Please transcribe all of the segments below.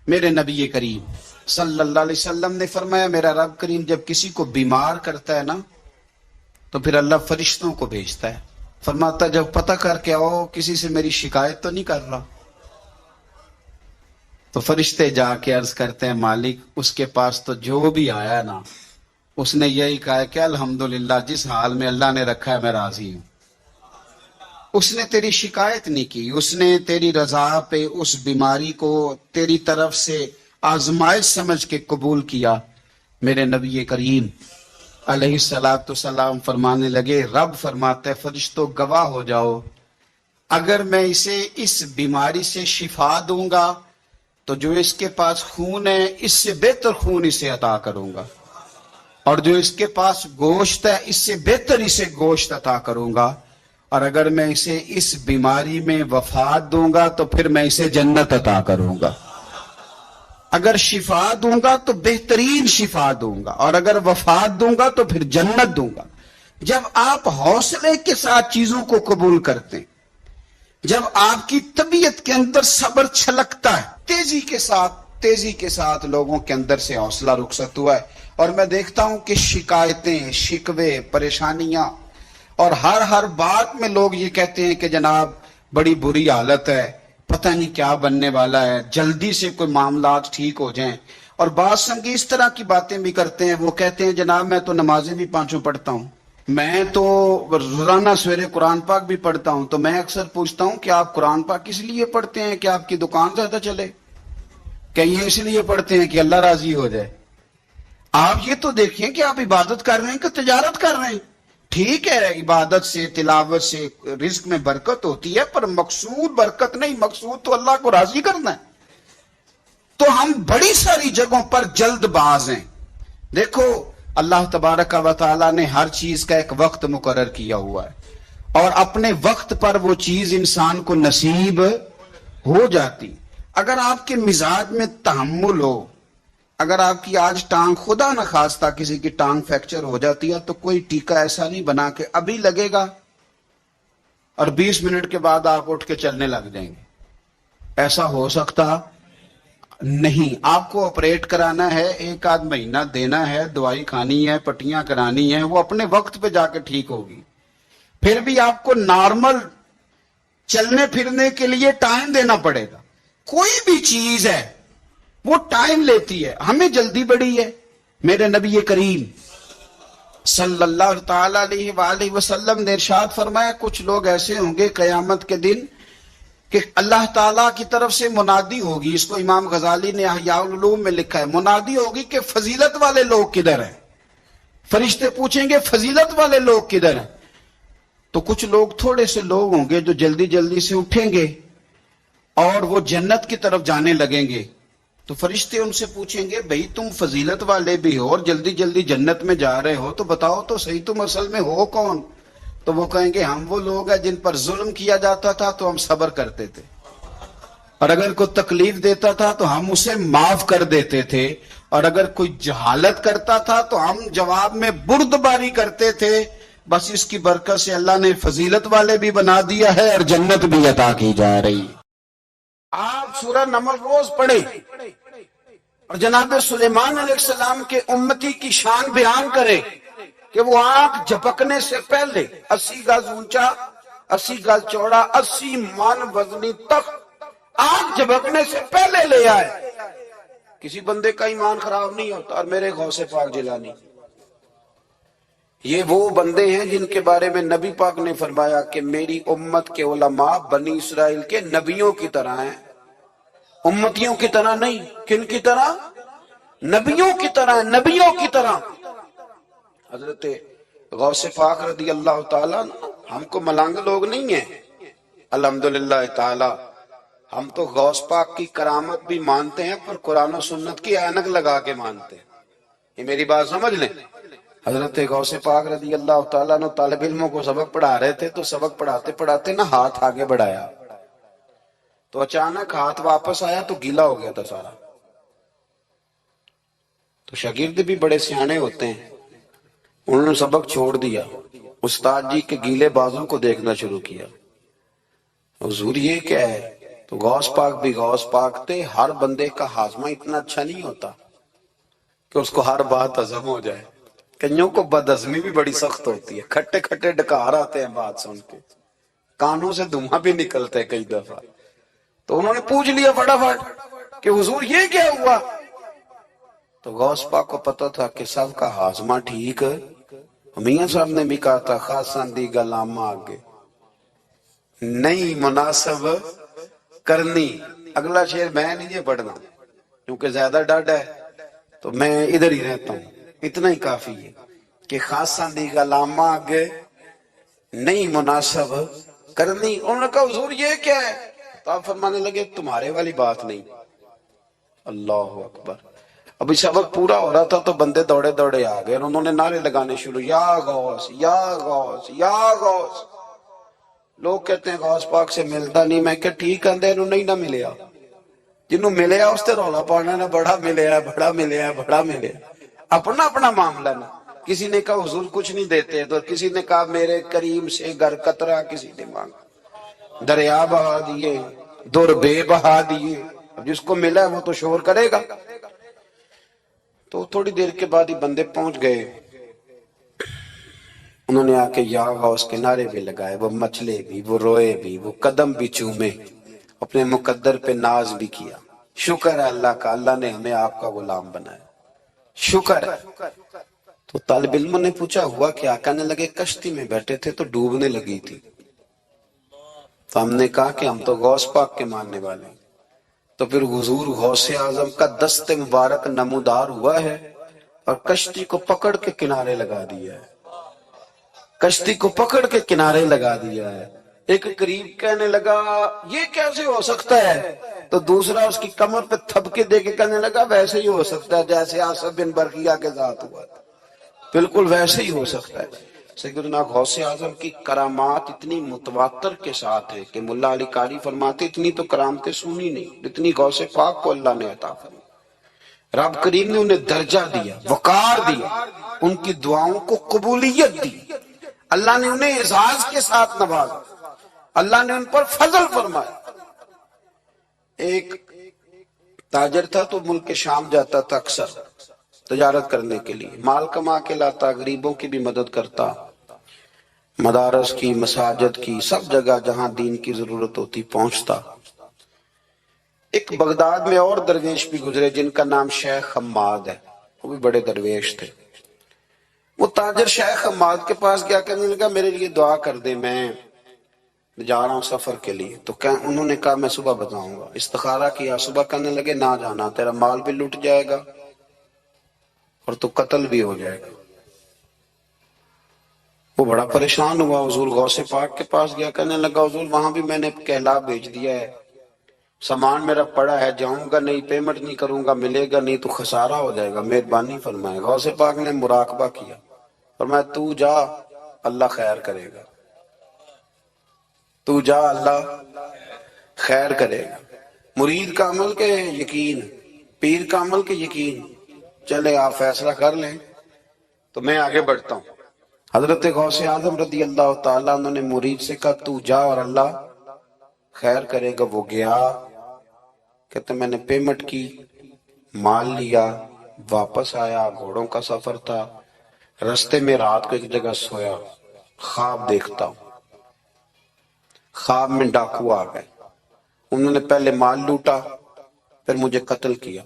میرے نبی کریم صلی اللہ علیہ وسلم نے فرمایا میرا رب کریم جب کسی کو بیمار کرتا ہے نا تو پھر اللہ فرشتوں کو بھیجتا ہے، فرماتا جب پتہ کر کے آؤ کسی سے میری شکایت تو نہیں کر رہا۔ تو فرشتے جا کے عرض کرتے ہیں مالک اس کے پاس تو جو بھی آیا نا اس نے یہی کہا کہ الحمدللہ جس حال میں اللہ نے رکھا ہے میں راضی ہوں۔ اس نے تیری شکایت نہیں کی، اس نے تیری رضا پہ اس بیماری کو تیری طرف سے آزمائش سمجھ کے قبول کیا۔ میرے نبی کریم علیہ السلام فرمانے لگے، رب فرماتا ہے فرشتوں گواہ ہو جاؤ، اگر میں اسے اس بیماری سے شفا دوں گا تو جو اس کے پاس خون ہے اس سے بہتر خون اسے عطا کروں گا، اور جو اس کے پاس گوشت ہے اس سے بہتر اسے گوشت عطا کروں گا، اور اگر میں اسے اس بیماری میں وفات دوں گا تو پھر میں اسے جنت عطا کروں گا۔ اگر شفا دوں گا تو بہترین شفا دوں گا، اور اگر وفات دوں گا تو پھر جنت دوں گا۔ جب آپ حوصلے کے ساتھ چیزوں کو قبول کرتے ہیں، جب آپ کی طبیعت کے اندر صبر چھلکتا ہے، تیزی کے ساتھ لوگوں کے اندر سے حوصلہ رخصت ہوا ہے، اور میں دیکھتا ہوں کہ شکایتیں، شکوے، پریشانیاں، اور ہر بات میں لوگ یہ کہتے ہیں کہ جناب بڑی بری حالت ہے، پتہ نہیں کیا بننے والا ہے، جلدی سے کوئی معاملات ٹھیک ہو جائیں۔ اور بعض سنگی اس طرح کی باتیں بھی کرتے ہیں، وہ کہتے ہیں جناب میں تو نمازیں بھی پانچوں پڑھتا ہوں، میں تو روزانہ سویرے قرآن پاک بھی پڑھتا ہوں، تو میں اکثر پوچھتا ہوں کہ آپ قرآن پاک اس لیے پڑھتے ہیں کہ آپ کی دکان زیادہ چلے، کہ یہ اس لیے پڑھتے ہیں کہ اللہ راضی ہو جائے؟ آپ یہ تو دیکھیں کہ آپ عبادت کر رہے ہیں کہ تجارت کر رہے ہیں۔ ٹھیک ہے عبادت سے تلاوت سے رزق میں برکت ہوتی ہے، پر مقصود برکت نہیں، مقصود تو اللہ کو راضی کرنا ہے۔ تو ہم بڑی ساری جگہوں پر جلد باز ہیں۔ دیکھو اللہ تبارک و تعالیٰ نے ہر چیز کا ایک وقت مقرر کیا ہوا ہے، اور اپنے وقت پر وہ چیز انسان کو نصیب ہو جاتی۔ اگر آپ کے مزاج میں تحمل ہو، اگر آپ کی آج ٹانگ خدا نہ خواستہ کسی کی ٹانگ فریکچر ہو جاتی ہے تو کوئی ٹیکہ ایسا نہیں بنا کہ ابھی لگے گا اور 20 منٹ کے بعد آپ اٹھ کے چلنے لگ جائیں گے، ایسا ہو سکتا نہیں۔ آپ کو آپریٹ کرانا ہے، 1 آدھ مہینہ دینا ہے، دوائی کھانی ہے، پٹیاں کرانی ہیں، وہ اپنے وقت پہ جا کے ٹھیک ہوگی۔ پھر بھی آپ کو نارمل چلنے پھرنے کے لیے ٹائم دینا پڑے گا۔ کوئی بھی چیز ہے وہ ٹائم لیتی ہے، ہمیں جلدی بڑی ہے۔ میرے نبی کریم صلی اللہ تعالی علیہ وآلہ وسلم نے ارشاد فرمایا کچھ لوگ ایسے ہوں گے قیامت کے دن کہ اللہ تعالیٰ کی طرف سے منادی ہوگی، اس کو امام غزالی نے احیاء العلوم میں لکھا ہے، منادی ہوگی کہ فضیلت والے لوگ کدھر ہیں؟ فرشتے پوچھیں گے فضیلت والے لوگ کدھر ہیں؟ تو کچھ لوگ تھوڑے سے لوگ ہوں گے جو جلدی جلدی سے اٹھیں گے اور وہ جنت کی طرف جانے لگیں گے۔ تو فرشتے ان سے پوچھیں گے بھئی تم فضیلت والے بھی ہو اور جلدی جلدی جنت میں جا رہے ہو، تو بتاؤ تو صحیح تم اصل میں ہو کون؟ تو وہ کہیں گے ہم وہ لوگ ہیں جن پر ظلم کیا جاتا تھا تو ہم صبر کرتے تھے، اور اگر کوئی تکلیف دیتا تھا تو ہم اسے معاف کر دیتے تھے، اور اگر کوئی جہالت کرتا تھا تو ہم جواب میں بردباری کرتے تھے۔ بس اس کی برکت سے اللہ نے فضیلت والے بھی بنا دیا ہے اور جنت بھی عطا کی جا رہی ہے۔ آپ سورہ نمل روز پڑھیں اور جناب سلیمان علیہ السلام کے امتی کی شان بیان کریں کہ وہ آنکھ جھپکنے سے پہلے 80 گز اونچا، 80 گز چوڑا، 80 من وزنی تخت آنکھ جھپکنے سے پہلے لے آئے۔ کسی بندے کا ایمان خراب نہیں ہوتا۔ اور میرے غوث پاک جیلانی یہ وہ بندے ہیں جن کے بارے میں نبی پاک نے فرمایا کہ میری امت کے علماء بنی اسرائیل کے نبیوں کی طرح ہیں، امتیوں کی طرح نہیں۔ کن کی طرح؟ نبیوں کی طرح، نبیوں کی طرح۔ حضرت غوث پاک رضی اللہ تعالیٰ ہم کو ملنگ لوگ نہیں ہیں، الحمدللہ تعالی ہم تو غوث پاک کی کرامت بھی مانتے ہیں پر قرآن و سنت کی اینک لگا کے مانتے ہیں۔ یہ میری بات سمجھ لیں۔ حضرت غوث پاک رضی اللہ تعالیٰ نے طالب علموں کو سبق پڑھا رہے تھے، تو سبق پڑھاتے پڑھاتے نا ہاتھ آگے بڑھایا تو اچانک ہاتھ واپس آیا تو گیلا ہو گیا تھا سارا۔ تو شاگرد بھی بڑے سیانے ہوتے ہیں، انہوں نے سبق چھوڑ دیا، استاد جی کے گیلے بازوں کو دیکھنا شروع کیا۔ حضور یہ کیا ہے؟ تو غوث پاک بھی غوث پاک تھے. ہر بندے کا ہاضمہ اتنا اچھا نہیں ہوتا کہ اس کو ہر بات ہضم ہو جائے. کئیوں کو بد ہضمی بھی بڑی سخت ہوتی ہے. کھٹے کھٹے ڈکار آتے ہیں بات سن کے, کانوں سے دھواں بھی نکلتے ہیں کئی دفعہ. تو انہوں نے پوچھ لیا فٹافٹ کہ حضور یہ کیا ہوا. تو غوث پاک کو پتا تھا کہ سب کا ہاضمہ ٹھیک ہے. میاں صاحب نے بھی کہا تھا خاصاں دی گلام آگے نہیں مناسب کرنی. اگلا شعر میں نہیں یہ پڑھنا کیونکہ زیادہ ڈاڈ ہے تو میں ادھر ہی رہتا ہوں. اتنا ہی کافی ہے کہ خاصاں دی گلام آگے نہیں مناسب کرنی. انہوں نے کہا حضور یہ کیا ہے؟ تو آپ فرمانے لگے تمہارے والی بات نہیں. اللہ اکبر. ابھی سبق پورا ہو رہا تھا تو بندے دوڑے دوڑے آ گئے اور انہوں نے نعرے لگانے شروع, یا غوث یا غوث یا غوث. لوگ کہتے ہیں غوث پاک سے ملتا نہیں. میں کہ ٹھیک اندے انہوں نہیں نہ ملیا. جنہوں ملیا اس تے رولا پانا نہ بڑا ملیا بڑا ملیا بڑا ملیا. اپنا اپنا معاملہ نا. کسی نے کہا حضور کچھ نہیں دیتے تو کسی نے کہا میرے کریم سے گر قطرہ کسی نے مانگا. دریا بہا دیے در بے بہا دیے. جس کو ملا ہے وہ تو شور کرے گا. تو تھوڑی دیر کے بعد ہی بندے پہنچ گئے. انہوں نے آ کے یا غوث کے نعرے بھی لگائے. وہ مچلے بھی, وہ روئے بھی, وہ قدم بھی چومے, اپنے مقدر پہ ناز بھی کیا. شکر ہے اللہ کا, اللہ نے ہمیں آپ کا غلام بنایا. شکر ہے. تو طالب علموں نے پوچھا ہوا کیا؟ کہنے لگے کشتی میں بیٹھے تھے تو ڈوبنے لگی تھی. تو ہم نے کہا کہ ہم تو غوث پاک کے ماننے والے ہیں. تو پھر حضور غوث اعظم کا دست مبارک نمودار ہوا ہے اور کشتی کو پکڑ کے کنارے لگا دیا ہے. کشتی کو پکڑ کے کنارے لگا دیا ہے. ایک قریب کہنے لگا یہ کیسے ہو سکتا ہے؟ تو دوسرا اس کی کمر پہ تھپکے دے کے کہنے لگا ویسے ہی ہو سکتا ہے جیسے آصف بن برقیہ کے ذات ہوا تھا. بالکل ویسے ہی ہو سکتا ہے. سیدنا غوث اعظم کی کرامات اتنی متواتر کے ساتھ ہے کہ ملا علی قاری فرماتے اتنی تو کرامتیں سنی نہیں جتنی غوث پاک کو اللہ نے عطا فرمائی. رب کریم نے انہیں درجہ دیا, وقار دیا, ان کی دعاؤں کو قبولیت دی. اللہ نے انہیں اعزاز کے ساتھ نوازا. اللہ نے ان پر فضل فرمایا. ایک تاجر تھا تو ملک شام جاتا تھا اکثر تجارت کرنے کے لیے. مال کما کے لاتا, غریبوں کی بھی مدد کرتا, مدارس کی, مساجد کی, سب جگہ جہاں دین کی ضرورت ہوتی پہنچتا. ایک بغداد میں اور درویش بھی گزرے جن کا نام شیخ حماد ہے. وہ بھی بڑے درویش تھے. وہ تاجر شیخ حماد کے پاس گیا, کہنے لگا میرے لیے دعا کر دے, میں جا رہا ہوں سفر کے لیے. تو انہوں نے کہا میں صبح بتاؤں گا. استخارہ کیا, صبح کہنے لگے نہ جانا, تیرا مال بھی لٹ جائے گا اور تو قتل بھی ہو جائے گا. وہ بڑا پریشان ہوا. حضور غوث پاک کے پاس گیا, کہنے لگا حضور وہاں بھی میں نے کہلا بھیج دیا ہے, سامان میرا پڑا ہے, جاؤں گا نہیں, پیمنٹ نہیں کروں گا, ملے گا نہیں تو خسارہ ہو جائے گا, مہربانی فرمائے. غوث پاک نے مراقبہ کیا, فرمایا تو جا اللہ خیر کرے گا, تو جا اللہ خیر کرے گا. مرید کا عمل کے یقین, پیر کا عمل کے یقین. چلے آپ فیصلہ کر لیں تو میں آگے بڑھتا ہوں. حضرت غوث اعظم رضی اللہ تعالیٰ انہوں نے مرید سے کہا تو جا اور اللہ خیر کرے گا. وہ گیا, کہتے میں نے پیمنٹ کی, مال لیا, واپس آیا. گھوڑوں کا سفر تھا, رستے میں رات کو ایک جگہ سویا, خواب دیکھتا ہوں. خواب میں ڈاکو آ گئے, انہوں نے پہلے مال لوٹا, پھر مجھے قتل کیا,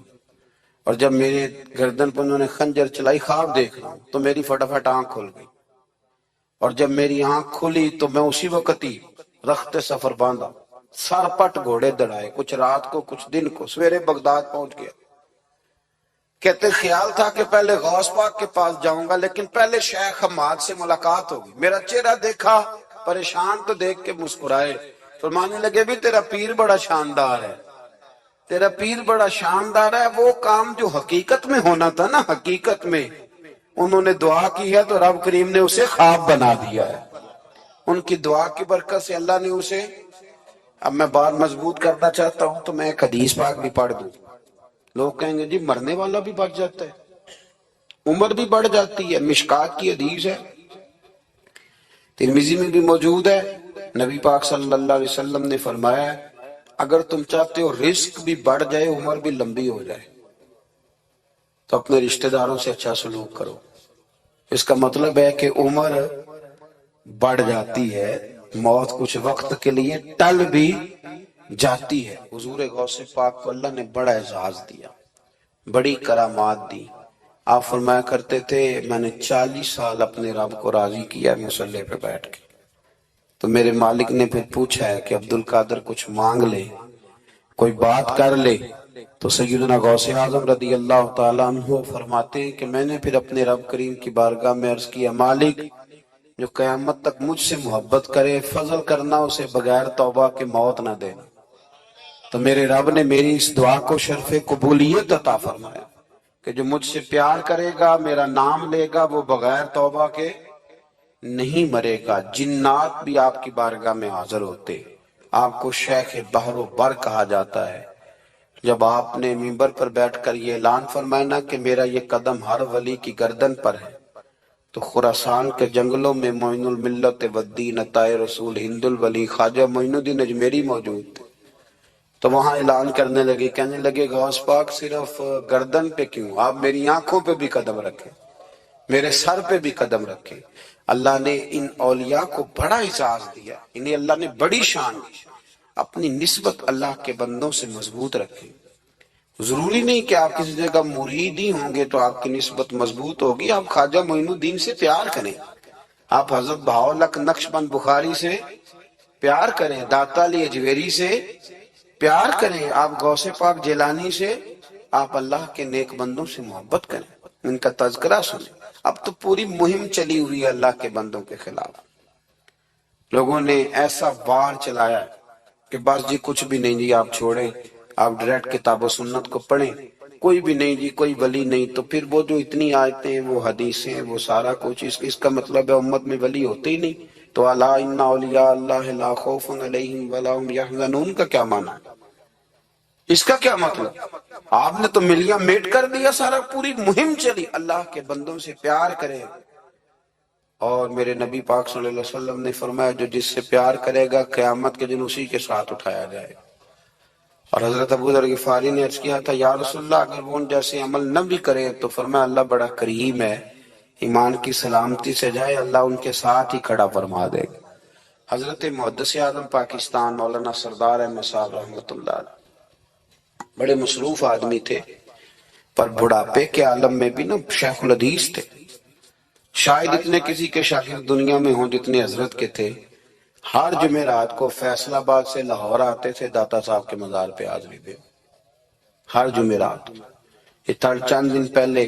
اور جب میرے گردن پر انہوں نے خنجر چلائی, خواب دیکھ رہا ہوں تو میری فٹافٹ آنکھ کھل گئی, اور جب میری آنکھ کھلی تو میں اسی وقت ہی رخت سفر باندھا, سر پٹ گھوڑے دڑائے, کچھ رات کو کچھ دن کو, سویرے بغداد پہنچ گیا. کہتے خیال تھا کہ پہلے غوث پاک کے پاس جاؤں گا لیکن پہلے شیخ حماد سے ملاقات ہوگی. میرا چہرہ دیکھا, پریشان تو دیکھ کے مسکرائے, فرمانے لگے بھی تیرا پیر بڑا شاندار ہے, تیرا پیر بڑا شاندار ہے. وہ کام جو حقیقت میں ہونا تھا نا, حقیقت میں انہوں نے دعا کی ہے تو رب کریم نے اسے خواب بنا دیا ہے. ان کی دعا کی برکت سے اللہ نے اسے, اب میں بات مضبوط کرنا چاہتا ہوں تو میں ایک حدیث پاک بھی پڑھ دوں. لوگ کہیں گے جی مرنے والا بھی بچ جاتا ہے, عمر بھی بڑھ جاتی ہے. مشکات کی حدیث ہے, ترمذی میں بھی موجود ہے. نبی پاک صلی اللہ علیہ وسلم نے فرمایا اگر تم چاہتے ہو رزق بھی بڑھ جائے عمر بھی لمبی ہو جائے تو اپنے رشتہ داروں سے اچھا سلوک کرو. اس کا مطلب ہے کہ عمر بڑھ جاتی ہے، موت کچھ وقت کے لیے ٹل بھی جاتی ہے. حضور غوث پاک کو اللہ نے بڑا اعزاز دیا، بڑی کرامات دی. آپ فرمایا کرتے تھے میں نے 40 سال اپنے رب کو راضی کیا مصلی پہ بیٹھ کے. تو میرے مالک نے پھر پوچھا ہے کہ عبد القادر کچھ مانگ لے، کوئی بات کر لے. تو سیدنا غوث اعظم رضی اللہ تعالیٰ عنہ فرماتے ہیں کہ میں نے پھر اپنے رب کریم کی بارگاہ میں عرض کیا مالک جو قیامت تک مجھ سے محبت کرے فضل کرنا اسے بغیر توبہ کے موت نہ دینا. تو میرے رب نے میری اس دعا کو شرف قبولیت عطا فرمایا کہ جو مجھ سے پیار کرے گا میرا نام لے گا وہ بغیر توبہ کے نہیں مرے گا. جنات بھی آپ کی بارگاہ میں حاضر ہوتے. آپ کو شیخ بحر و بر کہا جاتا ہے. جب آپ نے منبر پر بیٹھ کر یہ اعلان فرمایا کہ میرا یہ قدم ہر ولی کی گردن پر ہے، تو خراسان کے جنگلوں میں معین الملت والدین عطائے رسول ہند الولی خواجہ معین الدین اجمیری موجود تھے. تو وہاں اعلان کرنے لگے، کہنے لگے غوث پاک صرف گردن پہ کیوں، آپ میری آنکھوں پہ بھی قدم رکھیں، میرے سر پہ بھی قدم رکھیں. اللہ نے ان اولیاء کو بڑا اعزاز دیا، انہیں اللہ نے بڑی شان دی. اپنی نسبت اللہ کے بندوں سے مضبوط رکھیں. ضروری نہیں کہ آپ کسی جگہ مرید ہی ہوں گے تو آپ کی نسبت مضبوط ہوگی. آپ خواجہ معین الدین سے پیار کریں، آپ حضرت بہاؤالحق نقشبند بخاری سے پیار کریں، داتا علی اجویری سے پیار کریں، آپ غوث پاک جیلانی سے، آپ اللہ کے نیک بندوں سے محبت کریں، ان کا تذکرہ سنیں. اب تو پوری مہم چلی ہوئی ہے اللہ کے بندوں کے خلاف. لوگوں نے ایسا وار چلایا کہ بس جی کچھ بھی نہیں جی، آپ چھوڑیں، آپ ڈائریکٹ کتاب و سنت کو پڑھیں، کوئی بھی نہیں جی، کوئی ولی نہیں. تو پھر وہ جو اتنی آیتیں ہیں وہ حدیثیں وہ سارا کچھ اس کا مطلب ہے امت میں ولی ہوتے ہی نہیں. تو الا ان اولیاء اللہ لا خوف علیہم ولا هم یحزنون کا کیا معنی ہے؟ اس کا کیا مطلب؟ آپ نے تو ملیاں میٹ کر دیا سارا. پوری مہم چلی اللہ کے بندوں سے پیار کریں. اور میرے نبی پاک صلی اللہ علیہ وسلم نے فرمایا جو جس سے پیار کرے گا قیامت کے دن اسی کے ساتھ اٹھایا جائے گا. اور حضرت ابو ذر غفاری نے عرض کیا تھا یا رسول اللہ اگر وہ ان جیسے عمل نہ بھی کرے تو فرمایا اللہ بڑا کریم ہے، ایمان کی سلامتی سے جائے اللہ ان کے ساتھ ہی کھڑا فرما دے گا. حضرت محدث اعظم پاکستان مولانا سردار احمد صاحب رحمۃ اللہ علیہ بڑے مصروف آدمی تھے، پر بڑھاپے کے عالم میں بھی نا شیخ الحدیث تھے. شاید اتنے کسی کے شاگرد دنیا میں ہوں جتنے حضرت کے تھے. ہر جمعرات کو فیصل آباد سے لاہور آتے تھے داتا صاحب کے مزار پہ حاضری دے. ہر جمعرات. یہ چند دن پہلے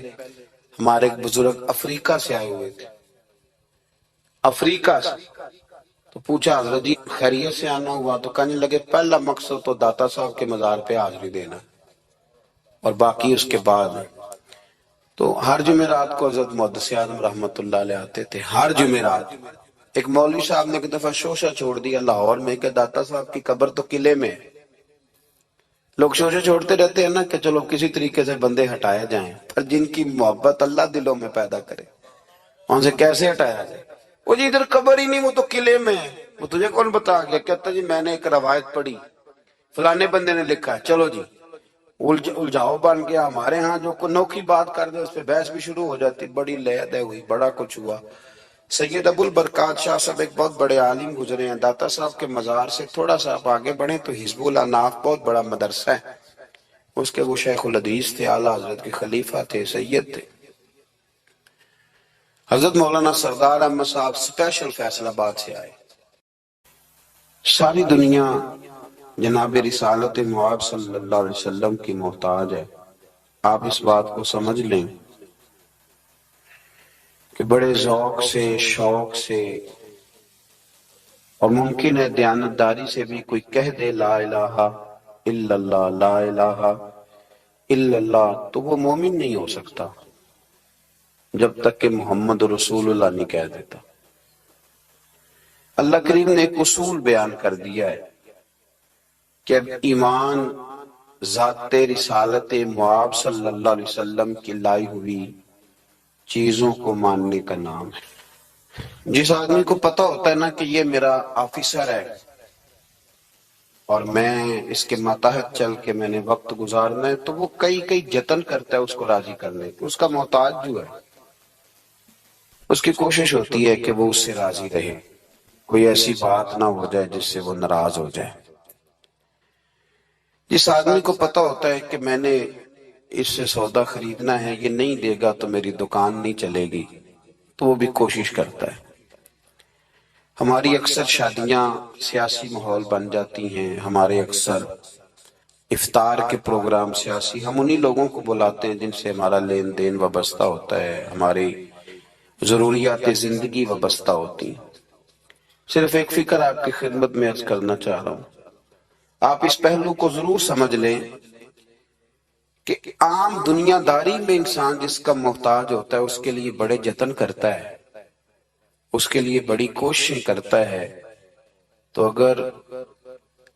ہمارے ایک بزرگ افریقہ سے آئے ہوئے تھے، افریقہ سے. تو پوچھا حضرت جی خیریت سے آنا ہوا؟ تو کہنے لگے پہلا مقصد تو داتا صاحب کے مزار پہ حاضری دینا اور باقی اس کے بعد. تو ہر جمعرات کو حضرت محدث اعظم رحمۃ اللہ علیہ آتے تھے، ہر جمعرات. ایک مولوی صاحب نے ایک دفعہ شوشہ چھوڑ دیا لاہور میں کہ داتا صاحب کی قبر تو قلعے میں ہے. لوگ شوشہ چھوڑتے رہتے ہیں نا کہ چلو کسی طریقے سے بندے ہٹائے جائیں، پر جن کی محبت اللہ دلوں میں پیدا کرے ان سے کیسے ہٹایا جائے؟ وہ جی ادھر قبر ہی نہیں، وہ تو قلعے میں ہے. وہ تجھے کون بتا گیا؟ کہتا جی میں نے ایک روایت پڑھی فلانے بندے نے لکھا ہے. چلو جی الجھاؤ بن گیا. ہمارے ہاں جو نوکھی بات کر دے اس پہ بحث بھی شروع ہو جاتی. بڑی لہد ہوئی، بڑا کچھ ہوا. سید ابو البرکات شاہ صاحب ایک بہت بڑے عالم گزرے ہیں. داتا صاحب کے مزار سے تھوڑا سا آپ آگے بڑھیں تو حزب اللہ ناف بہت بڑا مدرسہ ہے، اس کے وہ شیخ الحدیث تھے، اعلیٰ حضرت کے خلیفہ تھے، سید تھے. حضرت مولانا سردار احمد صاحب سپیشل فیصل آباد سے آئے. ساری دنیا جناب رسالت معاب صلی اللہ علیہ وسلم کی محتاج ہے. آپ اس بات کو سمجھ لیں کہ بڑے ذوق سے، شوق سے اور ممکن ہے دیانتداری سے بھی کوئی کہہ دے لا الہ الا اللہ، لا الہ الا اللہ، تو وہ مومن نہیں ہو سکتا جب تک کہ محمد رسول اللہ نہیں کہہ دیتا. اللہ کریم نے ایک اصول بیان کر دیا ہے کہ ایمان ذات رسالت معاب صلی اللہ علیہ وسلم کی لائی ہوئی چیزوں کو ماننے کا نام ہے. جس آدمی کو پتہ ہوتا ہے نا کہ یہ میرا آفیسر ہے اور میں اس کے ماتحت چل کے میں نے وقت گزارنا ہے، تو وہ کئی کئی جتن کرتا ہے اس کو راضی کرنے کی. اس کا محتاج جو ہے اس کی کوشش ہوتی ہے کہ وہ اس سے راضی رہے، کوئی ایسی بات نہ ہو جائے جس سے وہ ناراض ہو جائے. جس آدمی کو پتہ ہوتا ہے کہ میں نے اس سے سودا خریدنا ہے، یہ نہیں دے گا تو میری دکان نہیں چلے گی، تو وہ بھی کوشش کرتا ہے. ہماری اکثر شادیاں سیاسی ماحول بن جاتی ہیں، ہمارے اکثر افطار کے پروگرام سیاسی، ہم انہی لوگوں کو بلاتے ہیں جن سے ہمارا لین دین وابستہ ہوتا ہے، ہماری ضروریات زندگی وابستہ ہوتی ہیں. صرف ایک فکر آپ کی خدمت میں عرض کرنا چاہ رہا ہوں، آپ اس پہلو کو ضرور سمجھ لیں کہ عام دنیا داری میں انسان جس کا محتاج ہوتا ہے اس کے لیے بڑے جتن کرتا ہے، اس کے لیے بڑی کوششیں کرتا ہے. تو اگر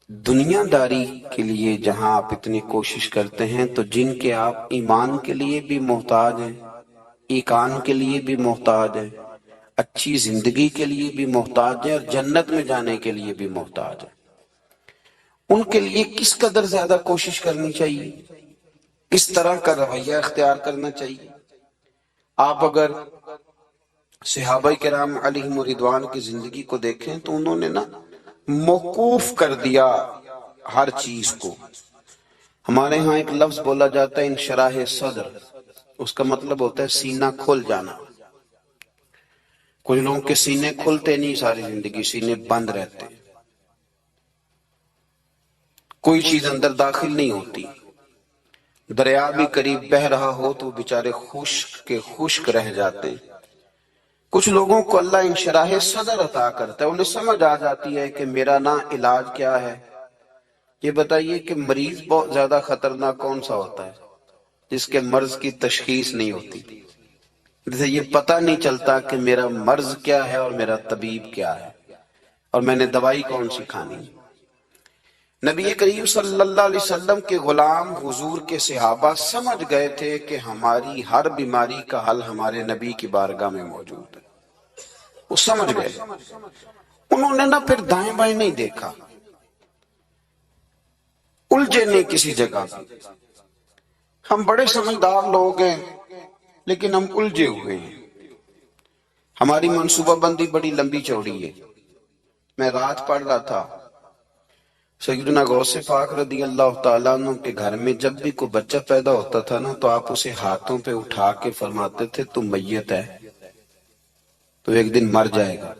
دنیا داری کے لیے جہاں آپ اتنی کوشش کرتے ہیں، تو جن کے آپ ایمان کے لیے بھی محتاج ہیں، ایقان کے لیے بھی محتاج ہیں، اچھی زندگی کے لیے بھی محتاج ہیں، اور جنت میں جانے کے لیے بھی محتاج ہیں، ان کے لیے کس قدر زیادہ کوشش کرنی چاہیے، کس طرح کا رویہ اختیار کرنا چاہیے. آپ اگر صحابہ کرام علیہم رضوان کی زندگی کو دیکھیں تو انہوں نے نا موقوف کر دیا ہر چیز کو. ہمارے ہاں ایک لفظ بولا جاتا ہے انشراح صدر، اس کا مطلب ہوتا ہے سینہ کھل جانا. کچھ لوگوں کے سینے کھلتے نہیں، ساری زندگی سینے بند رہتے، کوئی چیز اندر داخل نہیں ہوتی. دریا بھی قریب بہہ رہا ہو تو بیچارے خشک کے خشک رہ جاتے ہیں. کچھ لوگوں کو اللہ انشراح صدر عطا کرتا ہے، انہیں سمجھ آ جاتی ہے کہ میرا نا علاج کیا ہے. یہ بتائیے کہ مریض بہت زیادہ خطرناک کون سا ہوتا ہے؟ جس کے مرض کی تشخیص نہیں ہوتی، جسے یہ پتہ نہیں چلتا کہ میرا مرض کیا ہے اور میرا طبیب کیا ہے اور میں نے دوائی کون سی کھانی. نبی کریم صلی اللہ علیہ وسلم کے غلام حضور کے صحابہ سمجھ گئے تھے کہ ہماری ہر بیماری کا حل ہمارے نبی کی بارگاہ میں موجود ہے. وہ سمجھ گئے، انہوں نے نہ پھر دائیں بائیں نہیں دیکھا، الجھے نہیں کسی جگہ. ہم بڑے سمجھدار لوگ ہیں لیکن ہم الجھے ہوئے ہیں، ہماری منصوبہ بندی بڑی لمبی چوڑی ہے. میں رات پڑھ رہا تھا، سیدنا غوث پاک رضی اللہ تعالیٰ عنہ کے گھر میں جب بھی کوئی بچہ پیدا ہوتا تھا نا تو آپ اسے ہاتھوں پہ اٹھا کے فرماتے تھے تو میت ہے، تو ایک دن مر جائے گا.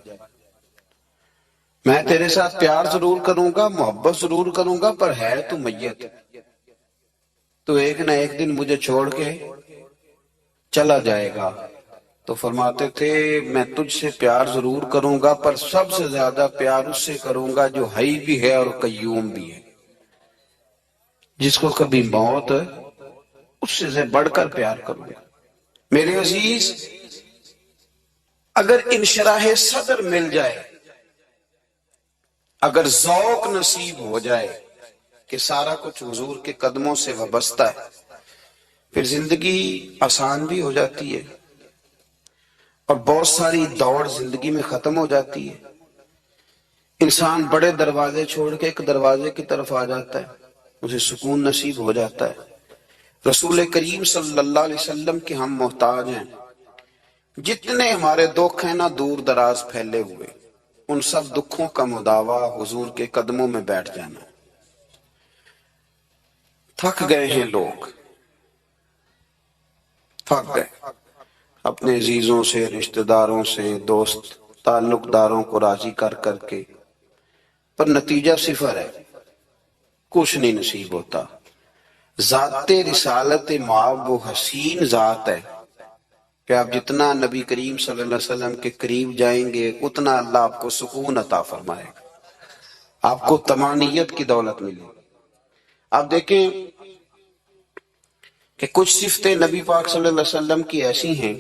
میں تیرے ساتھ پیار ضرور کروں گا، محبت ضرور کروں گا، پر ہے تو میت، تو ایک نہ ایک دن مجھے چھوڑ کے چلا جائے گا. تو فرماتے تھے میں تجھ سے پیار ضرور کروں گا پر سب سے زیادہ پیار اس سے کروں گا جو حی بھی ہے اور قیوم بھی ہے، جس کو کبھی موت اس سے بڑھ کر پیار کروں گا. میرے عزیز، اگر انشراح صدر مل جائے، اگر ذوق نصیب ہو جائے کہ سارا کچھ حضور کے قدموں سے وابستہ ہے، پھر زندگی آسان بھی ہو جاتی ہے اور بہت ساری دوڑ زندگی میں ختم ہو جاتی ہے. انسان بڑے دروازے چھوڑ کے ایک دروازے کی طرف آ جاتا ہے، اسے سکون نصیب ہو جاتا ہے. رسول کریم صلی اللہ علیہ وسلم کے ہم محتاج ہیں. جتنے ہمارے دکھ ہیں نا دور دراز پھیلے ہوئے، ان سب دکھوں کا مداوا حضور کے قدموں میں بیٹھ جانا. تھک گئے ہیں لوگ، تھک گئے اپنے عزیزوں سے، رشتہ داروں سے، دوست تعلق داروں کو راضی کر کر کے، پر نتیجہ صفر ہے، کچھ نہیں نصیب ہوتا. ذات رسالت معاب وہ حسین ذات ہے کہ آپ جتنا نبی کریم صلی اللہ علیہ وسلم کے قریب جائیں گے اتنا اللہ آپ کو سکون عطا فرمائے گا، آپ کو طمانینت کی دولت ملے گی. آپ دیکھیں کہ کچھ صفتیں نبی پاک صلی اللہ علیہ وسلم کی ایسی ہیں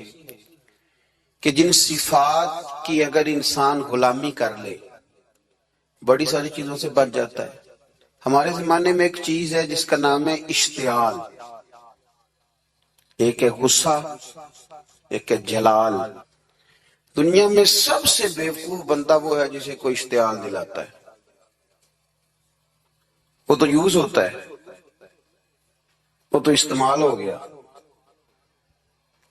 کہ جن صفات کی اگر انسان غلامی کر لے بڑی ساری چیزوں سے بچ جاتا ہے. ہمارے زمانے میں ایک چیز ہے جس کا نام ہے اشتعال، ایک ہے غصہ، ایک ہے جلال. دنیا میں سب سے بیوقوف بندہ وہ ہے جسے کوئی اشتعال دلاتا ہے. وہ تو یوز ہوتا ہے، وہ تو استعمال ہو گیا۔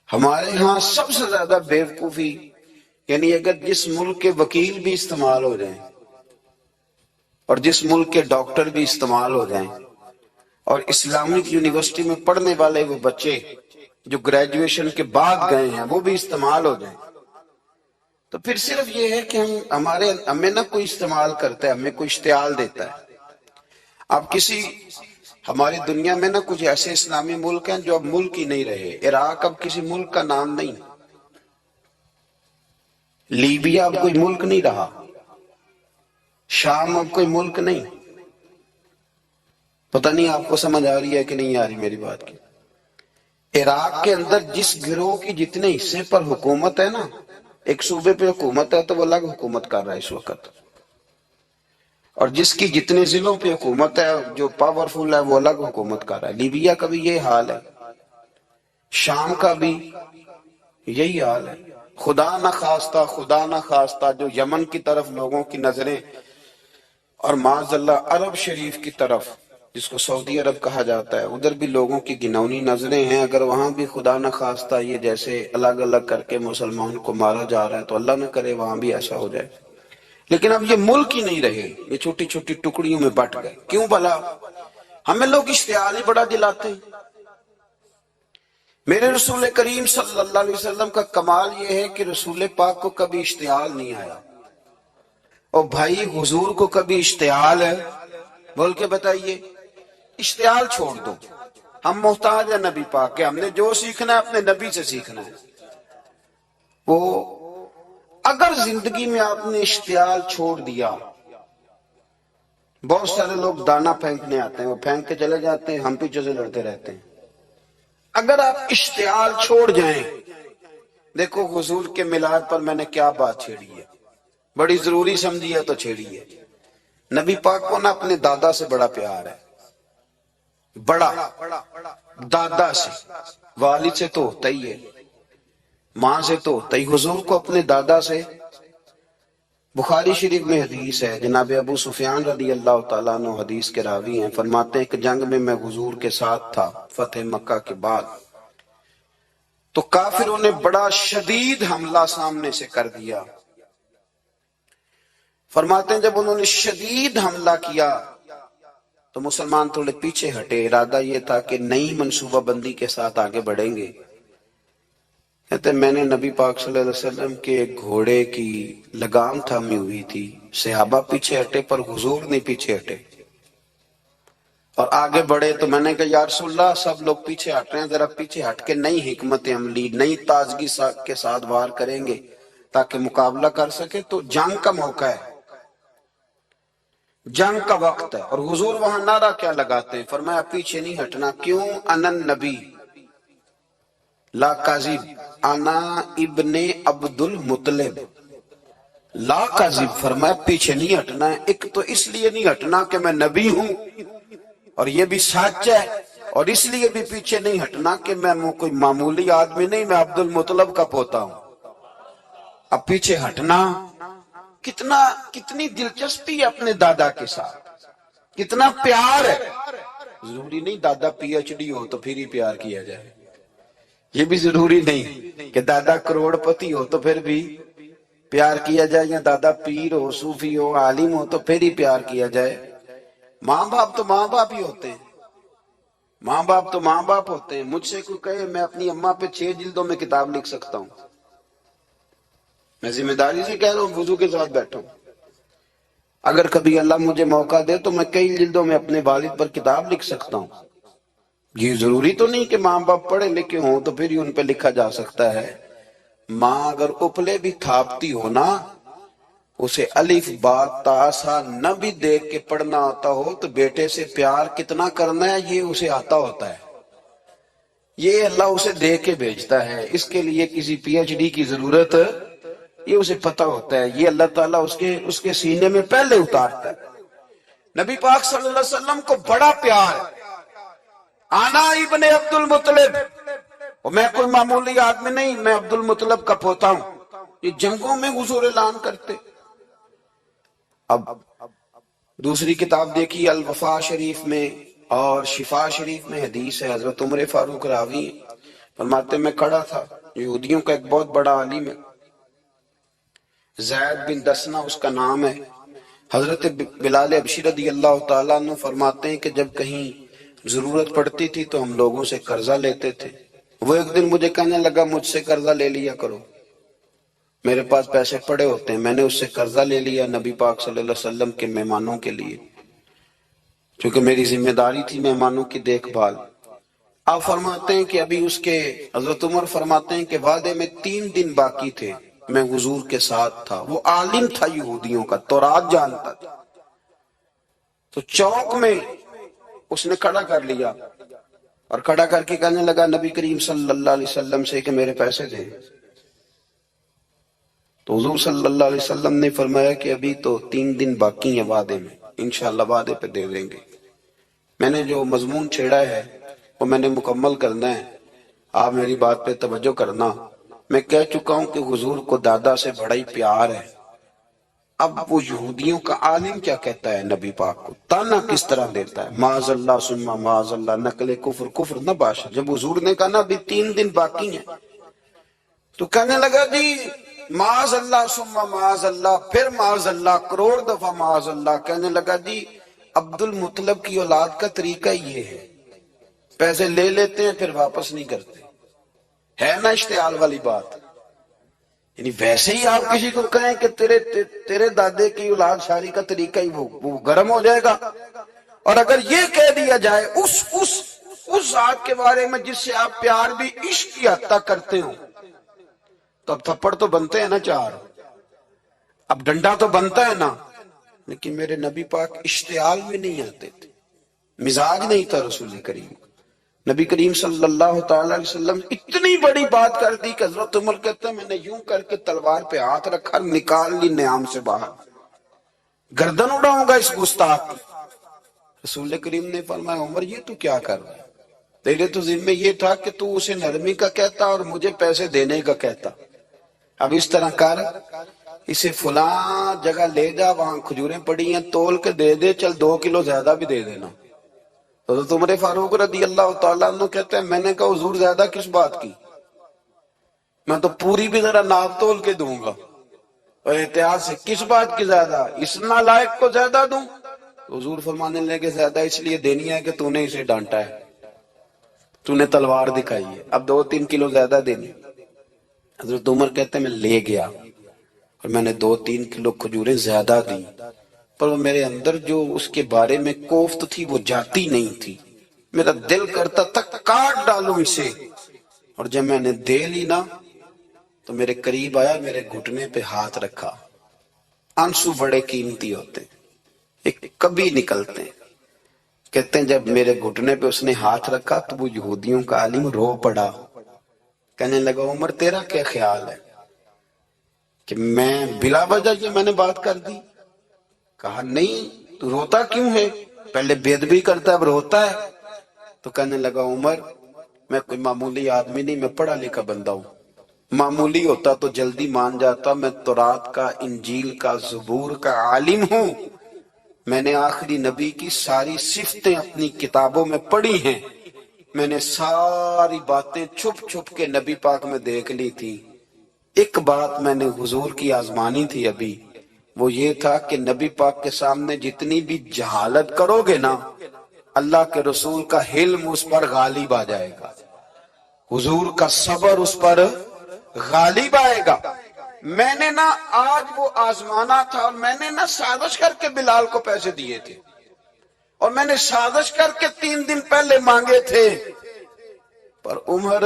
ہمارے ہاں سب سے زیادہ بیوقوفی، یعنی اگر جس ملک کے وکیل بھی استعمال ہو جائیں اور جس ملک کے ڈاکٹر بھی استعمال ہو جائیں اور اسلامک یونیورسٹی میں پڑھنے والے وہ بچے جو گریجویشن کے بعد گئے ہیں وہ بھی استعمال ہو جائیں، تو پھر صرف یہ ہے کہ ہمیں نہ کوئی استعمال کرتا ہے، ہمیں کوئی اشتعال دیتا ہے۔ اب ہماری دنیا میں نہ کچھ ایسے اسلامی ملک ہیں جو اب ملک ہی نہیں رہے۔ عراق اب کسی ملک کا نام نہیں، لیبیا اب کوئی ملک نہیں رہا، شام اب کوئی ملک نہیں۔ پتہ نہیں آپ کو سمجھ آ رہی ہے کہ نہیں آ رہی میری بات کی؟ عراق کے اندر جس گروہ کی جتنے حصے پر حکومت ہے نا، ایک صوبے پہ حکومت ہے تو وہ الگ حکومت کر رہا ہے اس وقت، اور جس کی جتنے ضلعوں پہ حکومت ہے جو پاورفل ہے وہ الگ حکومت کر رہا ہے۔ لیبیا کا بھی یہ حال ہے، شام کا بھی یہی حال ہے۔ خدا نہ خواستہ جو یمن کی طرف لوگوں کی نظریں اور معاذ اللہ عرب شریف کی طرف جس کو سعودی عرب کہا جاتا ہے ادھر بھی لوگوں کی گنونی نظریں ہیں، اگر وہاں بھی خدا نہ خواستہ یہ جیسے الگ الگ کر کے مسلمان کو مارا جا رہا ہے تو اللہ نہ کرے وہاں بھی ایسا ہو جائے۔ لیکن اب یہ ملک ہی نہیں رہے، یہ چھوٹی چھوٹی ٹکڑیوں میں بٹ گئے۔ کیوں بھلا؟ ہمیں لوگ اشتعال ہی بڑا دلاتے ہیں۔ میرے رسول کریم صلی اللہ علیہ وسلم کا کمال یہ ہے کہ رسول پاک کو کبھی اشتعال نہیں آیا، اور بھائی حضور کو کبھی اشتعال ہے؟ بول کے بتائیے۔ اشتعال چھوڑ دو، ہم محتاج ہیں نبی پاک کے، ہم نے جو سیکھنا ہے اپنے نبی سے سیکھنا ہے۔ وہ اگر زندگی میں آپ نے اشتعال چھوڑ دیا، بہت سارے لوگ دانا پھینکنے آتے ہیں، وہ پھینک کے چلے جاتے ہیں، ہم پیچھے سے لڑتے رہتے ہیں۔ اگر آپ اشتعال چھوڑ جائیں، دیکھو حضور کے میلاد پر میں نے کیا بات چھیڑی ہے، بڑی ضروری سمجھی ہے تو چھیڑی ہے۔ نبی پاک کو نا اپنے دادا سے بڑا پیار ہے، بڑا دادا سے، والد سے تو ہوتا ہی ہے، ماں سے تو ہوتا ہی، حضور کو اپنے دادا سے۔ بخاری شریف میں حدیث ہے، جناب ابو سفیان رضی اللہ تعالیٰ عنہ حدیث کے راوی ہیں، فرماتے ہیں کہ جنگ میں حضور کے ساتھ تھا فتح مکہ کے بعد، تو کافروں نے بڑا شدید حملہ سامنے سے کر دیا۔ فرماتے ہیں جب انہوں نے شدید حملہ کیا تو مسلمان تھوڑے پیچھے ہٹے، ارادہ یہ تھا کہ نئی منصوبہ بندی کے ساتھ آگے بڑھیں گے۔ کہتے ہیں میں نے نبی پاک صلی اللہ علیہ وسلم کے گھوڑے کی لگام تھامی ہوئی تھی، صحابہ پیچھے ہٹے پر حضور نہیں پیچھے ہٹے اور آگے بڑھے، تو میں نے کہا یا رسول اللہ سب لوگ پیچھے ہٹ رہے ہیں، ذرا پیچھے ہٹ کے نئی حکمت عملی نئی تازگی کے ساتھ وار کریں گے تاکہ مقابلہ کر سکے۔ تو جنگ کا موقع ہے، جنگ کا وقت ہے، اور حضور وہاں نعرہ کیا لگاتے ہیں؟ فرمایا پیچھے نہیں ہٹنا۔ کیوں؟ انا النبی لا کاذب، انا ابن عبد المطلب لا کاذب۔ فرمایا پیچھے نہیں ہٹنا ہے، ایک تو اس لیے نہیں ہٹنا کہ میں نبی ہوں اور یہ بھی سچ ہے، اور اس لیے بھی پیچھے نہیں ہٹنا کہ میں کوئی معمولی آدمی نہیں، میں عبد المطلب کا پوتا ہوں۔ اب پیچھے ہٹنا کتنی دلچسپی ہے اپنے دادا کے ساتھ، کتنا پیار ہے۔ ضروری نہیں دادا پی ایچ ڈی ہو تو پھر ہی پیار کیا جائے، یہ بھی ضروری نہیں کہ دادا کروڑ پتی ہو تو پھر بھی پیار کیا جائے، یا دادا پیر ہو، صوفی ہو، عالم ہو تو پھر ہی پیار کیا جائے۔ ماں باپ تو ماں باپ ہی ہوتے ہیں، ماں باپ تو ماں باپ ہوتے ہیں۔ مجھ سے کوئی کہے میں اپنی اماں پہ 6 جلدوں میں کتاب لکھ سکتا ہوں، میں ذمہ داری سے کہہ رہا ہوں، وضو کے ساتھ بیٹھا ہوں۔ اگر کبھی اللہ مجھے موقع دے تو میں کئی جلدوں میں اپنے والد پر کتاب لکھ سکتا ہوں۔ یہ ضروری تو نہیں کہ ماں باپ پڑھے لکھے ہوں تو پھر ہی ان پہ لکھا جا سکتا ہے۔ ماں اگر اپلے بھی تھاپتی ہو نا، اسے الف با تا سا نہ بھی دیکھ کے پڑھنا آتا ہو تو بیٹے سے پیار کتنا کرنا ہے یہ اسے آتا ہوتا ہے، یہ اللہ اسے دے کے بھیجتا ہے، اس کے لیے کسی پی ایچ ڈی کی ضرورت یہ اسے پتہ ہوتا ہے، یہ اللہ تعالیٰ اس کے سینے میں پہلے اتارتا ہے۔ نبی پاک صلی اللہ علیہ وسلم کو بڑا پیار ہے۔ آنا ابن عبد المطلب، اور میں کوئی معمولی آدمی نہیں، میں عبد المطلب کا پوتا ہوں۔ یہ جنگوں میں حضور اعلان کرتے۔ اب دوسری کتاب دیکھی الوفا شریف میں اور شفا شریف میں حدیث ہے، حضرت عمر فاروق راوی فرماتے میں کھڑا تھا، یہودیوں کا ایک بہت بڑا عالم ہے، زید بن دسنا اس کا نام ہے، حضرت بلال حبشی رضی اللہ تعالیٰ عنہ فرماتے ہیں کہ جب کہیں ضرورت پڑتی تھی تو ہم لوگوں سے قرضہ لیتے تھے، وہ ایک دن مجھے کہنے لگا مجھ سے قرضہ لے لیا کرو، میرے پاس پیسے پڑے ہوتے ہیں، میں نے اس سے قرضہ لے لیا نبی پاک صلی اللہ علیہ وسلم کے مہمانوں کے لیے، کیونکہ میری ذمہ داری تھی مہمانوں کی دیکھ بھال۔ آپ فرماتے ہیں کہ ابھی اس کے حضرت عمر فرماتے ہیں کہ وعدے میں 3 دن باقی تھے، میں حضور کے ساتھ تھا، وہ عالم تھا یہودیوں کا، تورات جانتا تھا، تو چوک میں اس نے کھڑا کر لیا اور کھڑا کر کے کہنے لگا نبی کریم صلی اللہ علیہ وسلم سے کہ میرے پیسے دیں، تو حضور صلی اللہ علیہ وسلم نے فرمایا کہ ابھی تو 3 دن باقی ہیں وعدے میں، انشاءاللہ وعدے پہ دے دیں گے۔ میں نے جو مضمون چھیڑا ہے وہ میں نے مکمل کرنا ہے، آپ میری بات پہ توجہ کرنا۔ میں کہہ چکا ہوں کہ حضور کو دادا سے بڑا ہی پیار ہے، اب وہ یہودیوں کا عالم کیا کہتا ہے نبی پاک کو، تانا کس طرح دیتا ہے، معاذ اللہ ثم معاذ اللہ، نقل کفر کفر نہ باشا۔ جب حضور نے کہا نا ابھی 3 دن باقی ہیں تو کہنے لگا جی معاذ اللہ ثم معاذ اللہ، پھر معاذ اللہ، کروڑ دفعہ معاذ اللہ، کہنے لگا جی عبد المطلب کی اولاد کا طریقہ یہ ہے، پیسے لے لیتے ہیں پھر واپس نہیں کرتے، ہے نا اشتعال والی بات۔ یعنی ویسے ہی آپ کسی کو کہیں کہ تیرے دادے کی اولاد شاری کا طریقہ ہی وہ گرم ہو جائے گا، اور اگر یہ کہہ دیا جائے اس ذات کے بارے میں جس سے آپ پیار بھی عشق کی حد تک کرتے ہو، تو اب تھپڑ تو بنتے ہیں نا 4، اب ڈنڈا تو بنتا ہے نا، لیکن میرے نبی پاک اشتعال میں نہیں آتے تھے، مزاج نہیں تھا رسول کریم۔ نبی کریم صلی اللہ تعالی علیہ وسلم اتنی بڑی بات کر دی کہ حضرت عمر کہتے ہیں میں نے یوں کر کے تلوار پہ ہاتھ رکھا، نکال لی نیام سے باہر، گردن اڑاؤں گا اس گستاخ کی۔ رسول کریم نے فرمایا عمر یہ تو کیا کر رہا ہے، تیرے تو ذمہ یہ تھا کہ تو اسے نرمی کا کہتا اور مجھے پیسے دینے کا کہتا، اب اس طرح کر، اسے فلاں جگہ لے جا، وہاں کھجوریں پڑی ہیں تول کے دے دے، چل 2 کلو زیادہ بھی دے دینا۔ حضرت عمر فاروق رضی اللہ تعالیٰ عنہ کہتے ہیں میں نے کہا حضور زیادہ کس بات کی، میں تو پوری بھی ذرا ناپ تول کے دوں گا، اور احتیاط سے کس بات کی زیادہ، اس نالائق کو زیادہ دوں؟ حضور فرمانے لگے زیادہ اس لیے دینی ہے کہ تو نے اسے ڈانٹا ہے، تو نے تلوار دکھائی ہے، اب 2-3 کلو زیادہ دینی۔ حضرت عمر کہتے ہیں میں لے گیا اور میں نے 2-3 کلو کھجوریں زیادہ دی، پر وہ میرے اندر جو اس کے بارے میں کوفت تھی وہ جاتی نہیں تھی، میرا دل کرتا تھا کاٹ ڈالوں اسے، اور جب میں نے دے لی نا تو میرے قریب آیا، میرے گھٹنے پہ ہاتھ رکھا۔ آنسو بڑے قیمتی ہوتے ہیں، ایک کبھی نکلتے ہیں، کہتے ہیں جب میرے گھٹنے پہ اس نے ہاتھ رکھا تو وہ یہودیوں کا عالم رو پڑا، کہنے لگا عمر تیرا کیا خیال ہے کہ میں بلا وجہ یہ میں نے بات کر دی؟ کہا نہیں، تو روتا کیوں ہے، پہلے بے ادبی کرتا ہے اب روتا ہے؟ تو کہنے لگا عمر میں کوئی معمولی آدمی نہیں، میں پڑھا لکھا بندہ ہوں، معمولی ہوتا تو جلدی مان جاتا، میں تورات کا، انجیل کا، زبور کا عالم ہوں، میں نے آخری نبی کی ساری صفتیں اپنی کتابوں میں پڑھی ہیں، میں نے ساری باتیں چھپ چھپ کے نبی پاک میں دیکھ لی تھی، ایک بات میں نے حضور کی آزمانی تھی ابھی، وہ یہ تھا کہ نبی پاک کے سامنے جتنی بھی جہالت کرو گے نا، اللہ کے رسول کا حلم اس پر غالب آ جائے گا، حضور کا صبر اس پر غالب آئے گا۔ میں نے نا آج وہ آزمانا تھا، اور میں نے نا سازش کر کے بلال کو پیسے دیے تھے، اور میں نے سازش کر کے 3 دن پہلے مانگے تھے، پر عمر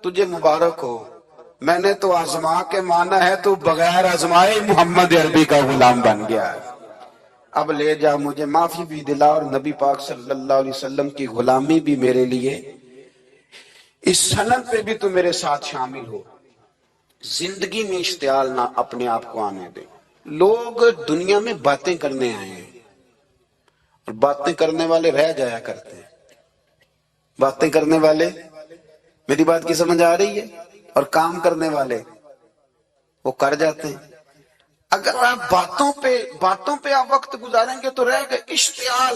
تجھے مبارک ہو، میں نے تو آزما کے مانا ہے، تو بغیر آزمائے محمد عربی کا غلام بن گیا ہے، اب لے جا مجھے معافی بھی دلا، اور نبی پاک صلی اللہ علیہ وسلم کی غلامی بھی میرے لیے اس سند پہ بھی تو میرے ساتھ شامل ہو۔ زندگی میں اشتعال نہ اپنے آپ کو آنے دیں۔ لوگ دنیا میں باتیں کرنے آئے ہیں، اور باتیں کرنے والے رہ جایا کرتے ہیں، باتیں کرنے والے، میری بات کی سمجھ آ رہی ہے، اور کام کرنے والے وہ کر جاتے ہیں۔ اگر آپ باتوں پہ آپ وقت گزاریں گے تو رہ گئے. اشتعال،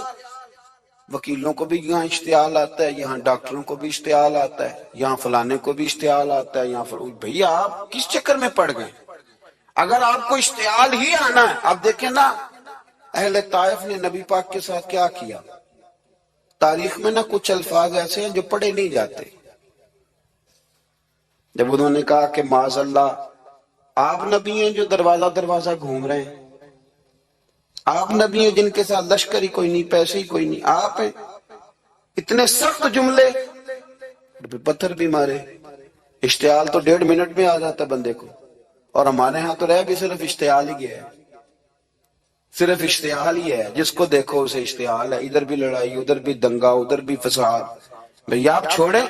وکیلوں کو بھی یہاں اشتعال آتا ہے، یہاں ڈاکٹروں کو بھی اشتعال آتا ہے، یہاں فلانے کو بھی اشتعال آتا ہے، یہاں بھیا آپ کس چکر میں پڑ گئے؟ اگر آپ کو اشتعال ہی آنا ہے، آپ دیکھیں نا اہل طائف نے نبی پاک کے ساتھ کیا کیا. تاریخ میں نا کچھ الفاظ ایسے ہیں جو پڑھے نہیں جاتے. جب انہوں نے کہا کہ معاذ اللہ آپ نبی ہیں جو دروازہ دروازہ گھوم رہے ہیں، آپ نبی ہیں جن کے ساتھ لشکر ہی کوئی نہیں، پیسے ہی کوئی نہیں، آپ ہیں، اتنے سخت جملے، پتھر بھی مارے. اشتعال تو 1.5 منٹ میں آ جاتا بندے کو، اور ہمارے ہاں تو رہ بھی صرف اشتعال ہی گیا ہے، صرف اشتعال ہی ہے. جس کو دیکھو اسے اشتعال ہے، ادھر بھی لڑائی، ادھر بھی دنگا، ادھر بھی فساد. بھیا آپ چھوڑیں.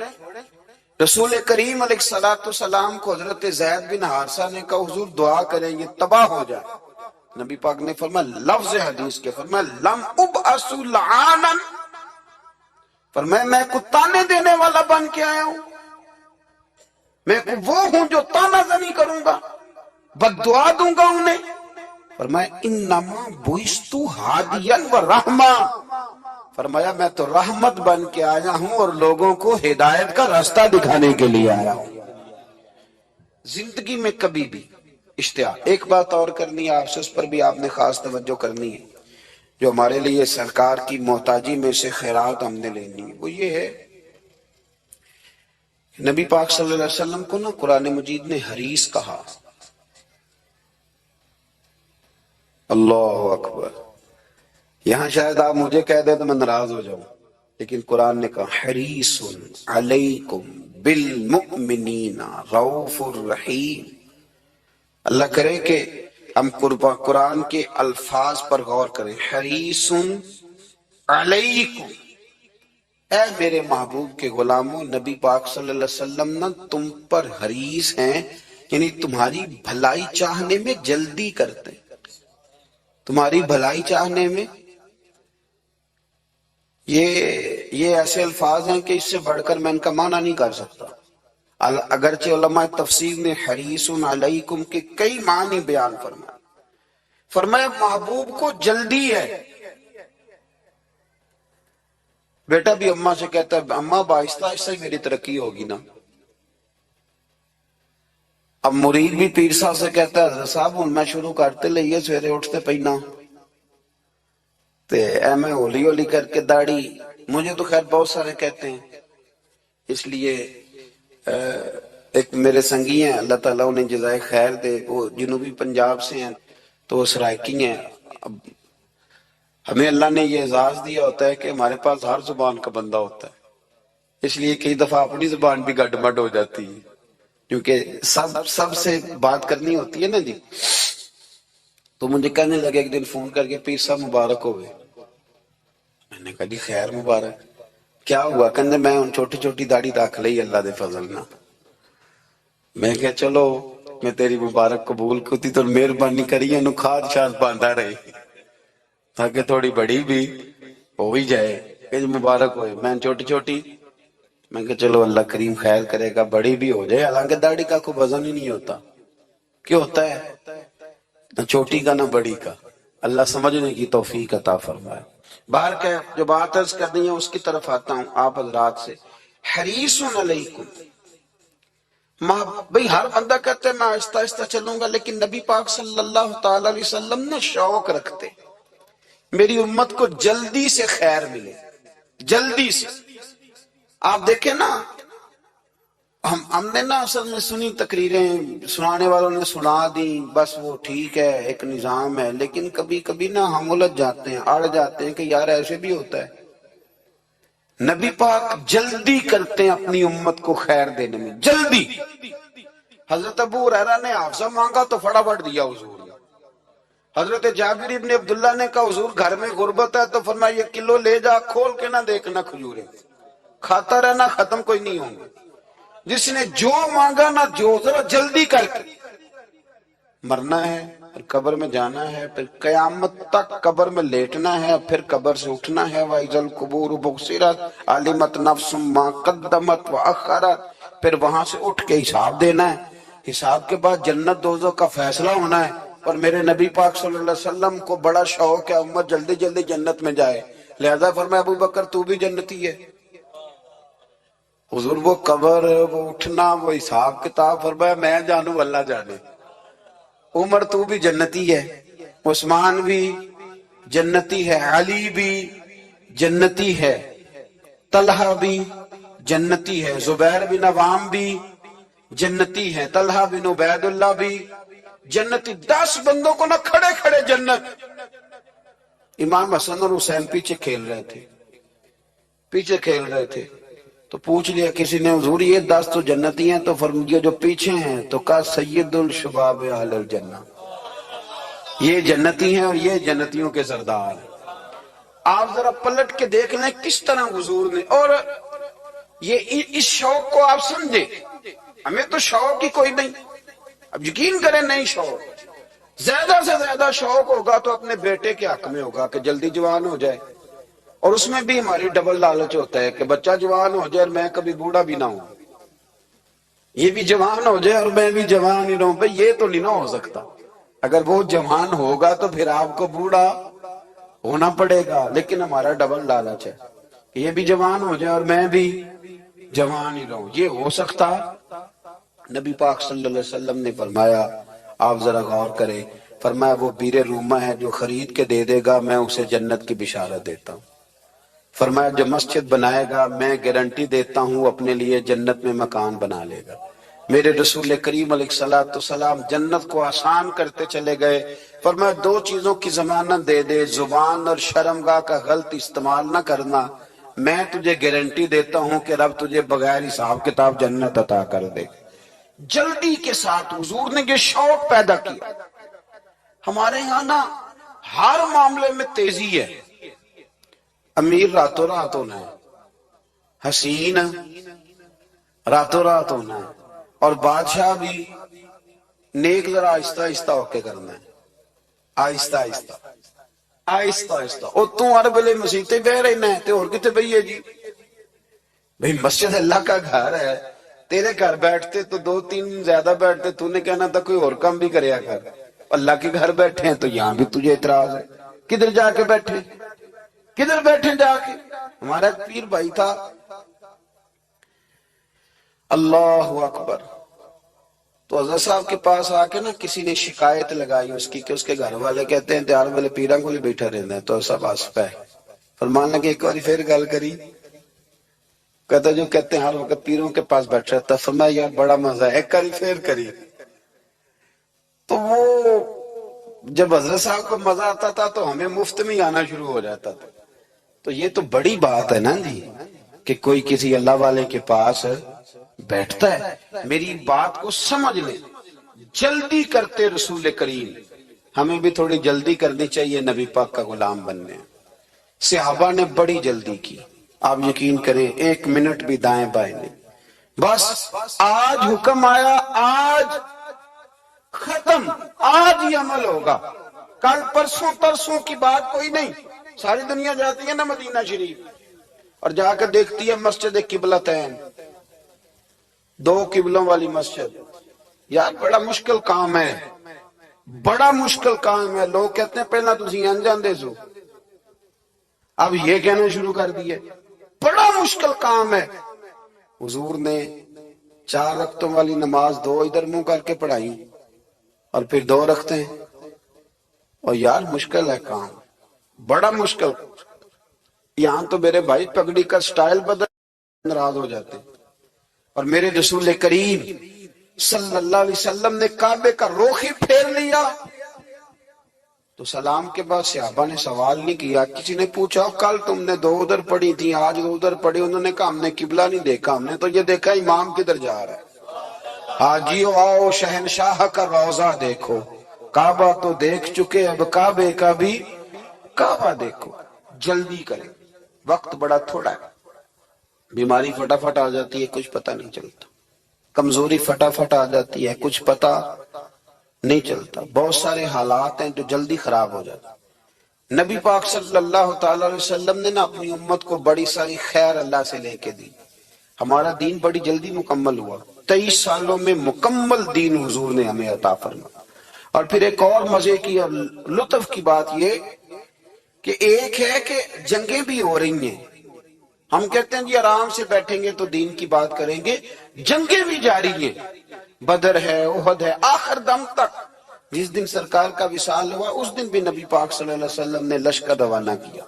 رسول کریم علیہ الصلوۃ والسلام کو حضرت زید بن حارثہ نے کہا حضور دعا کریں یہ تباہ ہو جائے. نبی پاک نے فرمایا لفظ حدیث کے، فرمایا لم ابعث لعانا، فرمایا میں کو تانے دینے والا بن کے آیا ہوں، میں وہ ہوں جو تانا زنی کروں گا، بد دعا دوں گا انہیں. فرمایا انما بعثت ہادیا و رحمہ، فرمایا میں تو رحمت بن کے آیا ہوں اور لوگوں کو ہدایت کا راستہ دکھانے کے لیے آیا ہوں. زندگی میں کبھی بھی اشتہار. ایک بات اور کرنی ہے آپ سے، اس پر بھی آپ نے خاص توجہ کرنی ہے، جو ہمارے لیے سرکار کی محتاجی میں سے خیرات ہم نے لینی ہے. وہ یہ ہے نبی پاک صلی اللہ علیہ وسلم کو نا قرآن مجید نے حریص کہا. اللہ اکبر. یہاں شاید آپ مجھے کہہ دیں تو میں ناراض ہو جاؤں، لیکن قرآن نے کہا حریص علیکم بالمؤمنین رؤوف الرحیم. اللہ کرے کہ ہم قرآن کے الفاظ پر غور کریں. حریص علیکم، اے میرے محبوب کے غلاموں، نبی پاک صلی اللہ علیہ وسلم نا تم پر حریص ہیں، یعنی تمہاری بھلائی چاہنے میں جلدی کرتے ہیں. تمہاری بھلائی چاہنے میں، یہ ایسے الفاظ ہیں کہ اس سے بڑھ کر میں ان کا معنی نہیں کر سکتا. اگرچہ علماء تفسیر نے حریص علیکم کے کئی معنی بیان فرمائے. فرمایا محبوب کو جلدی ہے. بیٹا بھی اماں سے کہتا ہے اماں آہستہ آہستہ ہی میری ترقی ہوگی نا. اب مرید بھی پیر صاحب سے کہتا ہے حضرت صاحب ہوں میں شروع کرتے لئیے سویرے اٹھتے پہنا تے اے میں ہولی ہولی کر کے داڑھی. مجھے تو خیر بہت سارے کہتے ہیں، اس لیے ایک میرے سنگی ہیں اللہ تعالیٰ انہیں جزائے خیر دے، وہ جنوبی پنجاب سے ہیں تو وہ سرائکی ہیں. اب ہمیں اللہ نے یہ اعزاز دیا ہوتا ہے کہ ہمارے پاس ہر زبان کا بندہ ہوتا ہے، اس لیے کئی دفعہ اپنی زبان بھی گڈ مڈ ہو جاتی ہے، کیونکہ سب سے بات کرنی ہوتی ہے نا جی. تو مجھے کہنے لگے ایک دن فون کر کے پیر صاحب مبارک ہوئے. میں نے کہا جی خیر مبارک، کیا ہوا؟ کہنے میں ان چھوٹی چھوٹی داڑھی رکھ لئی اللہ دے فضل نہ. میں کہا چلو میں تیری مبارک قبول کرتی تو مہربانی کری انہوں کھاد شاد باندھا رہی تاکہ تھوڑی بڑی بھی ہو ہی جائے کہ مبارک ہوئے. میں چھوٹی چھوٹی، میں کہا چلو اللہ کریم خیر کرے گا بڑی بھی ہو جائے. حالانکہ داڑھی کا کوئی وزن ہی نہیں ہوتا. کیوں ہوتا ہے؟ نہ چھوٹی کا نہ بڑی کا. اللہ سمجھنے کی توفیق عطا فرمائے. باہر کے جو بات عرض کرنی ہے اس کی طرف آتا ہوں آپ حضرات سے. حریص علیکم، بھئی ہر بندہ کہتا ہے میں آہستہ آہستہ چلوں گا، لیکن نبی پاک صلی اللہ تعالی علیہ وسلم نے شوق رکھتے میری امت کو جلدی سے خیر ملے، جلدی سے. آپ دیکھیں نا ہم نے نا اصل میں سنی تقریریں، سنانے والوں نے سنا دی، بس وہ ٹھیک ہے ایک نظام ہے، لیکن کبھی کبھی نا ہم الجھ جاتے ہیں، اڑ جاتے ہیں کہ یار ایسے بھی ہوتا ہے. نبی پاک جلدی کرتے ہیں اپنی امت کو خیر دینے میں، جلدی. حضرت ابو ہریرہ نے حافظہ مانگا تو فٹافٹ دیا حضور نے. حضرت جابر ابن عبداللہ نے کہا حضور گھر میں غربت ہے تو فرمایا یہ کلو لے جا، کھول کے نہ دیکھنا کھجوریں، کھاتا رہنا ختم کوئی نہیں ہوں گے. جس نے جو مانگا نہ جو، ذرا جلدی کر کے. مرنا ہے پھر قبر میں جانا ہے، پھر قیامت تک قبر میں لیٹنا ہے، پھر قبر سے اٹھنا ہے. وَإِذَا الْقُبُورُ بُعْثِرَتْ عَلِمَتْ نَفْسٌ مَا قَدَّمَتْ وَأَخَّرَتْ. پھر وہاں سے اٹھ کے حساب دینا ہے. حساب کے بعد جنت دوزخ کا فیصلہ ہونا ہے. اور میرے نبی پاک صلی اللہ علیہ وسلم کو بڑا شوق ہے امت جلدی جلدی جنت میں جائے، لہذا فرمایا ابو بکر تو بھی جنتی ہے۔ حضور وہ قبر، وہ اٹھنا، وہ حساب کتاب، فرمایا میں جانوں اللہ جانے۔ عمر تو بھی جنتی ہے، عثمان بھی جنتی ہے، علی بھی جنتی ہے، طلحہ بھی جنتی ہے، زبیر بن عوام بھی جنتی ہے، طلحہ بن عبید اللہ بھی جنتی۔ 10 بندوں کو نہ کھڑے کھڑے جنت۔ امام حسن اور حسین پیچھے کھیل رہے تھے تو پوچھ لیا کسی نے، حضور یہ 10 تو جنتی ہیں، تو فرمایا جو پیچھے ہیں تو کہا سید الشباب اہل الجنہ، یہ جنتی ہیں اور یہ جنتیوں کے سردار ہیں۔ آپ ذرا پلٹ کے دیکھ لیں کس طرح حضور نے، اور یہ اس شوق کو آپ سمجھیں، ہمیں تو شوق ہی کوئی نہیں، اب یقین کریں نہیں شوق، زیادہ سے زیادہ شوق ہوگا تو اپنے بیٹے کے حق میں ہوگا کہ جلدی جوان ہو جائے، اور اس میں بھی ہماری ڈبل لالچ ہوتا ہے کہ بچہ جوان ہو جائے اور میں کبھی بوڑھا بھی نہ ہوں، یہ بھی جوان ہو جائے اور میں بھی جوان ہی نہ ہوں۔ بھئی یہ تو نہیں نہ ہو سکتا، اگر وہ جوان ہوگا تو پھر آپ کو بوڑھا ہونا پڑے گا، لیکن ہمارا ڈبل لالچ ہے کہ یہ بھی جوان ہو جائے اور میں بھی جوان ہی رہوں۔ یہ ہو سکتا؟ نبی پاک صلی اللہ علیہ وسلم نے فرمایا، آپ ذرا غور کریں، فرمایا وہ بیر رومہ ہے جو خرید کے دے دے گا میں اسے جنت کی بشارت دیتا ہوں۔ فرمایا جو مسجد بنائے گا میں گارنٹی دیتا ہوں اپنے لیے جنت میں مکان بنا لے گا۔ میرے رسول کریم علیہ السلام جنت کو آسان کرتے چلے گئے، فرمایا 2 چیزوں کی ضمانت دے دے، زبان اور شرمگاہ کا غلط استعمال نہ کرنا، میں تجھے گارنٹی دیتا ہوں کہ رب تجھے بغیر حساب کتاب جنت عطا کر دے۔ جلدی کے ساتھ حضور نے یہ شوق پیدا کیا۔ ہمارے یہاں نا ہر معاملے میں تیزی ہے، امیر راتوں رات ہونا ہے، حسین راتوں رات ہونا ہے، اور بادشاہ بھی نیک ذرا آہستہ آہستہ ہو کے کرنا ہے، آہستہ آہستہ آہستہ آہستہ۔ اور تو ہر بلے مسیطے بہ رہنا ہے تے اور کتے بھئی جی، بھئی مسجد اللہ کا گھر ہے، تیرے گھر بیٹھتے تو 2-3 زیادہ بیٹھتے، تو نے کہنا تھا کوئی اور کام بھی کریا کر، اللہ کے گھر بیٹھے ہیں تو یہاں بھی تجھے اعتراض ہے، کدھر جا کے بیٹھے، کدھر بیٹھے جا کے۔ ہمارا ایک پیر بھائی تھا، اللہ اکبر، تو حضرت صاحب کے پاس آ کے نا کسی نے شکایت لگائی اس کی کہ اس کے گھر والے کہتے ہیں تیار والے پیران کو لے بیٹھا رہنا ہے، تو سب آس پہ فرمان لگے ایک بار پھر گل کری، کہتا جو کہتے ہیں ہر وقت پیروں کے پاس بیٹھ رہتا، فرمایا یار بڑا مزہ ہے، ایک بار پھر کری۔ تو وہ جب حضرت صاحب کو مزہ آتا تھا تو ہمیں مفت میں آنا شروع ہو جاتا تھا۔ تو یہ تو بڑی بات ہے نا جی کہ کوئی کسی اللہ والے کے پاس بیٹھتا ہے۔ میری بات کو سمجھ لیں، جلدی کرتے رسول کریم، ہمیں بھی تھوڑی جلدی کرنی چاہیے نبی پاک کا غلام بننے۔ صحابہ نے بڑی جلدی کی، آپ یقین کریں 1 منٹ بھی دائیں بائیں نہیں، بس آج حکم آیا، آج ختم، آج ہی عمل ہوگا، کل پرسوں ترسوں کی بات کوئی نہیں۔ ساری دنیا جاتی ہے نا مدینہ شریف اور جا کے دیکھتی ہے مسجد قبلتین، 2 قبلوں والی مسجد، یار بڑا مشکل کام ہے، بڑا مشکل کام ہے۔ لوگ کہتے ہیں پہلا تسی انجان دے سو، اب یہ کہنا شروع کر دیے بڑا مشکل کام ہے۔ حضور نے 4 رکعتوں والی نماز 2 ادھر منہ کر کے پڑھائی اور پھر 2 رکھتے ہیں، اور یار مشکل ہے کام، بڑا مشکل۔ یہاں تو میرے بھائی پگڑی کا سٹائل بدل ناراض ہو جاتے، اور میرے رسول کریم صلی اللہ علیہ وسلم نے کعبے کا رخ ہی پھیر لیا تو سلام کے بعد صحابہ نے سوال نہیں کیا۔ کسی نے پوچھا کل تم نے 2 ادھر پڑھی تھی، آج 2 ادھر پڑھی، انہوں نے کہا ہم نے قبلہ نہیں دیکھا، ہم نے تو یہ دیکھا امام کدھر جا رہا ہے۔ حاجیو آؤ شہنشاہ کا روضہ دیکھو، کعبہ تو دیکھ چکے اب کعبے کا بھی کعبہ دیکھو۔ جلدی کریں، وقت بڑا تھوڑا ہے، بیماری فٹافٹ آ جاتی ہے کچھ پتہ نہیں چلتا، کمزوری فٹافٹ آ جاتی ہے کچھ پتہ نہیں چلتا، بہت سارے حالات ہیں جو جلدی خراب ہو جاتے ہیں۔ نبی پاک صلی اللہ تعالی علیہ وسلم نے نا اپنی امت کو بڑی ساری خیر اللہ سے لے کے دی، ہمارا دین بڑی جلدی مکمل ہوا، 23 سالوں میں مکمل دین حضور نے ہمیں عطا فرمایا۔ اور پھر ایک اور مزے کی اور لطف کی بات یہ کہ ایک ہے کہ جنگیں بھی ہو رہی ہیں، ہم کہتے ہیں جی آرام سے بیٹھیں گے تو دین کی بات کریں گے، جنگیں بھی جاری ہیں، بدر ہے، احد ہے، آخر دم تک۔ جس دن سرکار کا وصال ہوا اس دن بھی نبی پاک صلی اللہ علیہ وسلم نے لشکر روانہ کیا،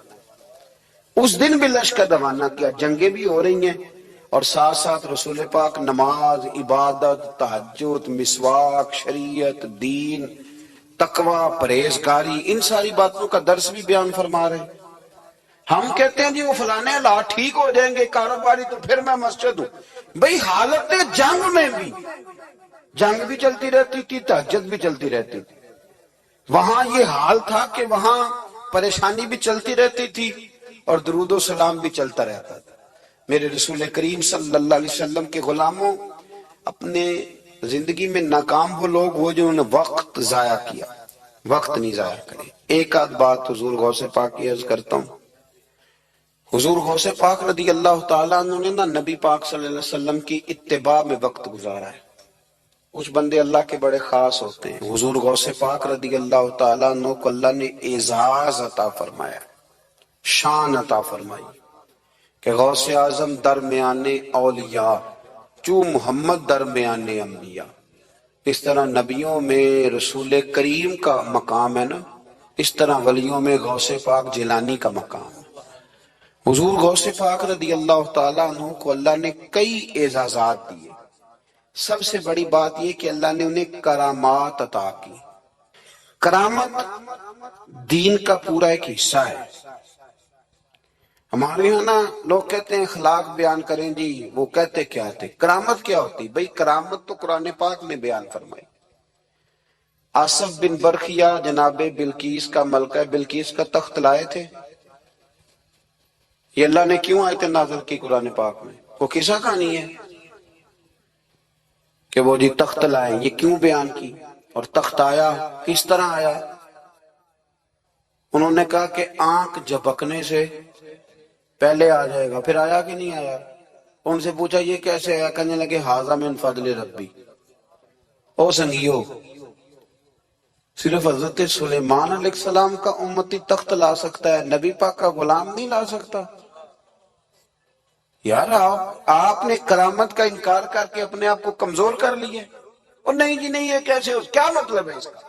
اس دن بھی لشکر روانہ کیا، جنگیں بھی ہو رہی ہیں، اور ساتھ ساتھ رسول پاک نماز، عبادت، تہجد، مسواک، شریعت، دین، تقوی، پرہیزگاری، ان ساری باتوں کا درس بھی بیان فرما رہے ہیں۔ ہم کہتے ہیں جی وہ فلانے حالات ٹھیک ہو جائیں گے کاروباری تو پھر میں مسجد ہوں۔ بھئی حالت جنگ میں بھی جنگ بھی چلتی رہتی تھی، تہجد بھی چلتی رہتی تھی، وہاں یہ حال تھا کہ وہاں پریشانی بھی چلتی رہتی تھی اور درود و سلام بھی چلتا رہتا تھا۔ میرے رسول کریم صلی اللہ علیہ وسلم کے غلاموں، اپنے زندگی میں ناکام وہ لوگ ہو جنہوں نے وقت ضائع کیا، وقت نہیں ضائع کرے۔ ایک آدھ بات حضور غوث پاک کی عرض کرتا ہوں۔ حضور غوث پاک رضی اللہ تعالیٰ عنہ نے نا نبی پاک صلی اللہ علیہ وسلم کی اتباع میں وقت گزارا ہے۔ کچھ بندے اللہ کے بڑے خاص ہوتے ہیں، حضور غوث پاک رضی اللہ تعالیٰ عنہ کو اللہ نے اعزاز عطا فرمایا، شان عطا فرمائی کہ غوث اعظم درمیان اولیاء، چو محمد درمیان انبیاء۔ اس طرح نبیوں میں رسول کریم کا مقام ہے نا، اس طرح ولیوں میں غوث پاک جیلانی کا مقام ہے۔ حضور غوث پاک رضی اللہ تعالیٰ عنہ کو اللہ نے کئی اعزازات دیے۔ سب سے بڑی بات یہ کہ اللہ نے انہیں کرامات عطا کی۔ کرامت دین کا پورا ایک حصہ ہے۔ ہمارے یہاں نا لوگ کہتے ہیں اخلاق بیان کریں جی، وہ کہتے کیا تھے؟ کرامت کیا ہوتی؟ بھئی کرامت تو قرآن پاک نے بیان فرمائی۔ آصف بن برخیہ جناب بلقیس کا ملکہ بلقیس کا تخت لائے تھے، یہ اللہ نے کیوں آیت نازل کی قرآن پاک میں؟ وہ قصہ کہانی ہے کہ وہ جی تخت لائے، یہ کیوں بیان کی؟ اور تخت آیا کس طرح آیا؟ انہوں نے کہا کہ آنکھ جھپکنے سے پہلے آ جائے گا، پھر آیا کہ نہیں آیا؟ ان سے پوچھا یہ کیسے آیا؟ کہنے لگے ھذا من فضل ربی۔ او سنگیو، صرف حضرت سلیمان علیہ السلام کا امتی تخت لا سکتا ہے، نبی پاک کا غلام نہیں لا سکتا؟ یار آپ نے کرامت کا انکار کر کے اپنے آپ کو کمزور کر لیے۔ اور نہیں جی نہیں، یہ کیسے، کیا مطلب ہے اس کا؟